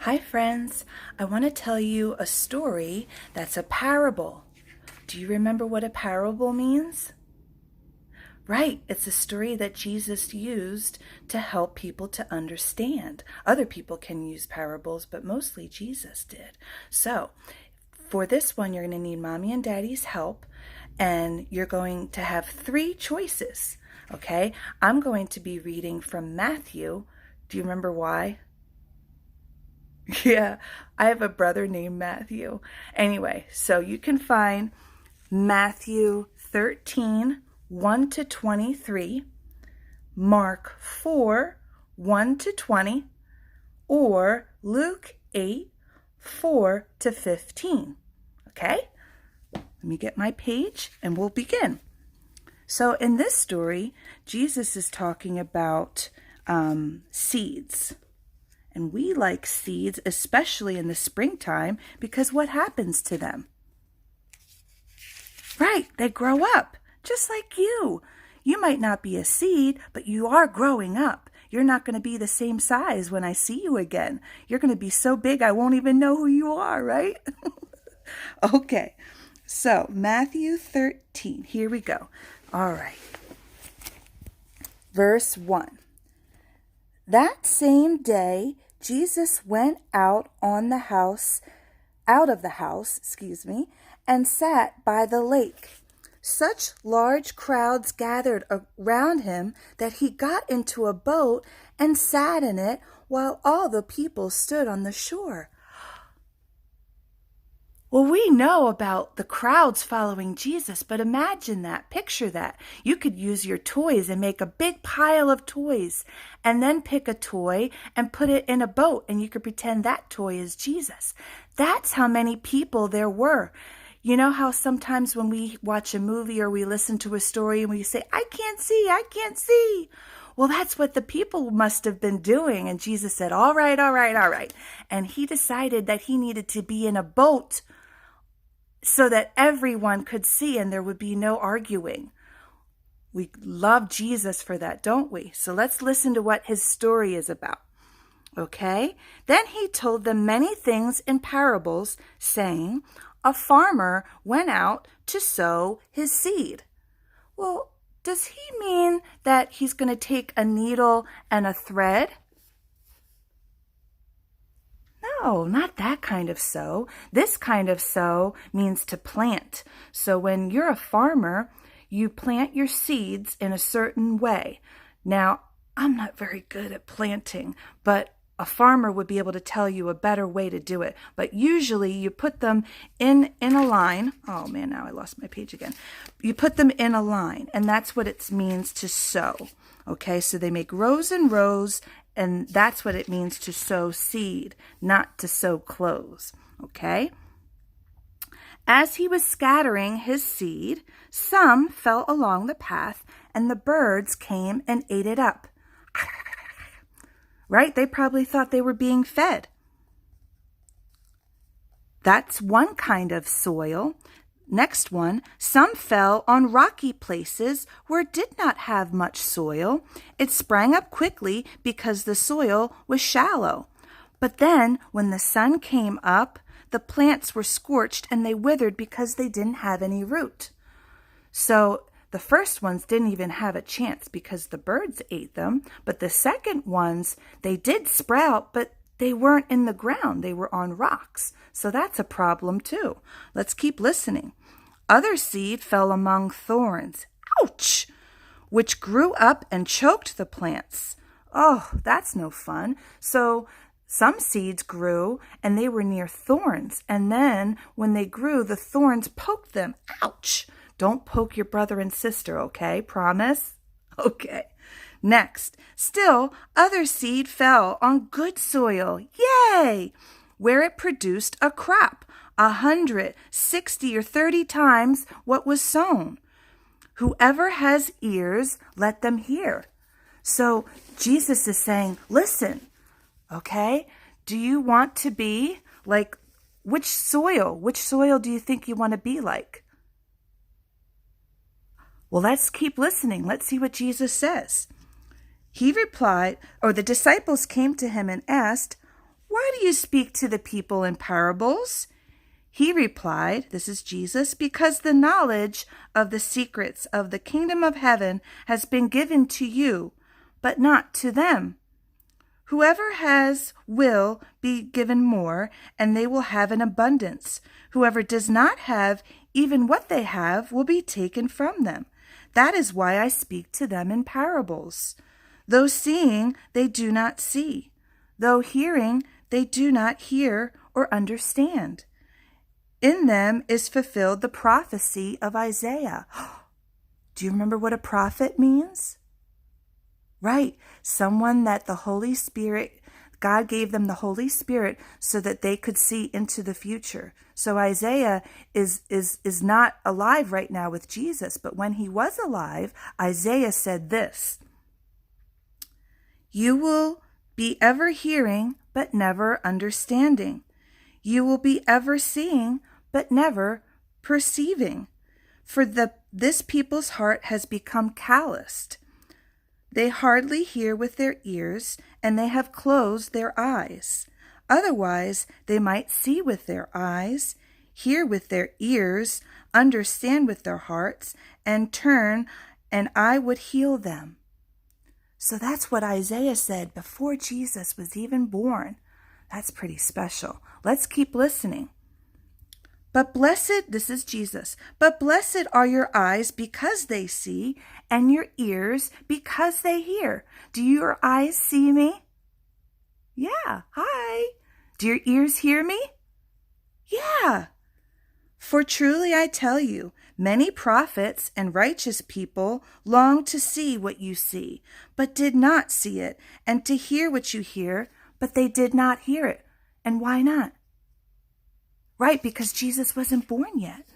Hi, friends. I want to tell you a story that's a parable. Do you remember what a parable means? Right, it's a story that Jesus used to help people to understand. Other people can use parables, but mostly Jesus did. So, for this one, you're going to need mommy and daddy's help, and you're going to have three choices. Okay, I'm going to be reading from Matthew. Do you remember why? Yeah, I have a brother named Matthew. Anyway, so you can find Matthew 13, 1 to 23, Mark 4, 1 to 20, or Luke 8, 4 to 15. Okay? Let me get my page and we'll begin. So in this story, Jesus is talking about seeds. And we like seeds, especially in the springtime, because what happens to them? Right, they grow up, just like you. You might not be a seed, but you are growing up. You're not going to be the same size when I see you again. You're going to be so big I won't even know who you are, right? Okay, so Matthew 13, here we go. All right, verse 1. That same day, Jesus went out of the house, and sat by the lake. Such large crowds gathered around him that he got into a boat and sat in it while all the people stood on the shore. Well, we know about the crowds following Jesus, but imagine that, picture that. You could use your toys and make a big pile of toys and then pick a toy and put it in a boat and you could pretend that toy is Jesus. That's how many people there were. You know how sometimes when we watch a movie or we listen to a story and we say, I can't see, I can't see. Well, that's what the people must have been doing. And Jesus said, all right, all right, all right. And he decided that he needed to be in a boat so that everyone could see and there would be no arguing. We love Jesus for that, don't we? So let's listen to what his story is about. Okay? Then he told them many things in parables, saying, a farmer went out to sow his seed. Well, does he mean that he's going to take a needle and a thread? No, not that kind of sow. This kind of sow means to plant. So when you're a farmer, you plant your seeds in a certain way. Now, I'm not very good at planting, but a farmer would be able to tell you a better way to do it. But usually you put them in a line. Oh man, now I lost my page again. You put them in a line, and that's what it means to sow. Okay, so they make rows and rows, and that's what it means to sow seed, not to sow clothes. Okay? As he was scattering his seed, some fell along the path, and the birds came and ate it up. Right? They probably thought they were being fed. That's one kind of soil. Next one, some fell on rocky places where it did not have much soil. It sprang up quickly because the soil was shallow. But then, when the sun came up, the plants were scorched and they withered because they didn't have any root. So the first ones didn't even have a chance because the birds ate them. But the second ones, they did sprout, but they weren't in the ground. They were on rocks. So that's a problem too. Let's keep listening. Other seed fell among thorns. Ouch! Which grew up and choked the plants. Oh, that's no fun. So some seeds grew and they were near thorns. And then when they grew, the thorns poked them. Ouch! Don't poke your brother and sister, okay? Promise? Okay. Next, still other seed fell on good soil. Yay! Where it produced a crop, 160 or 30 times what was sown. Whoever has ears, let them hear. So Jesus is saying, listen, okay? Do you want to be like, which soil do you think you want to be like? Well, let's keep listening. Let's see what Jesus says. He replied, or the disciples came to him and asked, why do you speak to the people in parables?" He replied, this is Jesus, "Because the knowledge of the secrets of the kingdom of heaven has been given to you, but not to them. Whoever has will be given more, and they will have an abundance. Whoever does not have, even what they have will be taken from them. That is why I speak to them in parables. Though seeing, they do not see. Though hearing, they do not hear or understand. In them is fulfilled the prophecy of Isaiah." Do you remember what a prophet means? Right, someone that the Holy Spirit, God gave them the Holy Spirit so that they could see into the future. So Isaiah is not alive right now with Jesus, but when he was alive, Isaiah said this: "You will be ever hearing, but never understanding. You will be ever seeing, but never perceiving. For this people's heart has become calloused. They hardly hear with their ears, and they have closed their eyes. Otherwise, they might see with their eyes, hear with their ears, understand with their hearts, and turn, and I would heal them." So that's what Isaiah said before Jesus was even born. That's pretty special. Let's keep listening. "But blessed," this is Jesus, "but blessed are your eyes because they see, and your ears because they hear." Do your eyes see me? Yeah, hi. Do your ears hear me? Yeah. "For truly I tell you, many prophets and righteous people longed to see what you see, but did not see it, and to hear what you hear, but they did not hear it." And why not? Right, because Jesus wasn't born yet.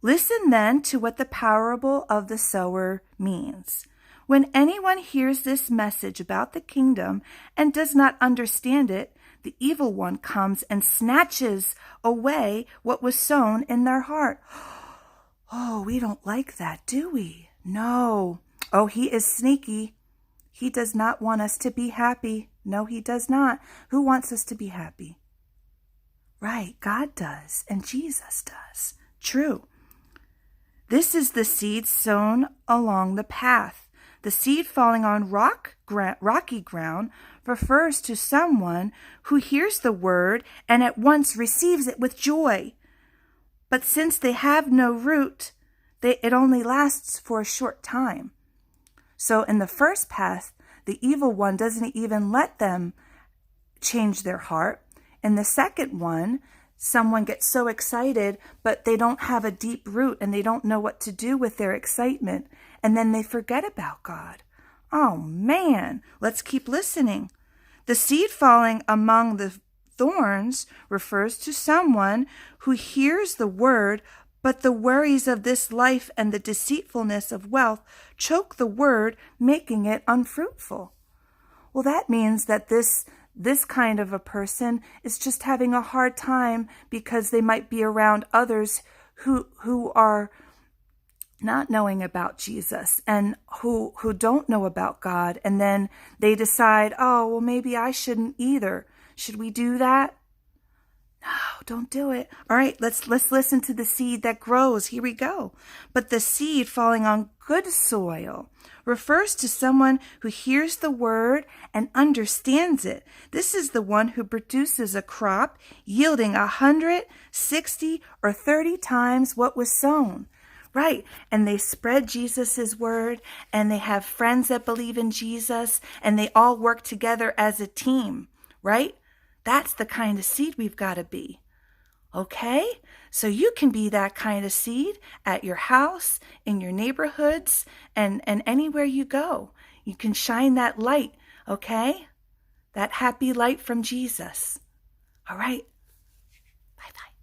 Listen then to what the parable of the sower means. When anyone hears this message about the kingdom and does not understand it, the evil one comes and snatches away what was sown in their heart. Oh, we don't like that, do we? No. Oh, he is sneaky. He does not want us to be happy. No, he does not. Who wants us to be happy? Right, God does, and Jesus does. True. This is the seed sown along the path. The seed falling on rocky ground refers to someone who hears the word and at once receives it with joy. But since they have no root, it only lasts for a short time. So in the first path, the evil one doesn't even let them change their heart. In the second one, someone gets so excited, but they don't have a deep root and they don't know what to do with their excitement. And then they forget about God. Oh man, let's keep listening. The seed falling among the thorns refers to someone who hears the word, but the worries of this life and the deceitfulness of wealth choke the word, making it unfruitful. Well, that means that this kind of a person is just having a hard time because they might be around others who are not knowing about Jesus and who don't know about God. And then they decide, oh, well, maybe I shouldn't either. Should we do that? No, don't do it. All right, let's listen to the seed that grows. Here we go. But the seed falling on good soil refers to someone who hears the word and understands it. This is the one who produces a crop yielding 100, 60, or 30 times what was sown. Right, and they spread Jesus's word, and they have friends that believe in Jesus, and they all work together as a team, right? That's the kind of seed we've got to be. Okay? So you can be that kind of seed at your house, in your neighborhoods, and anywhere you go. You can shine that light, okay? That happy light from Jesus. All right? Bye-bye.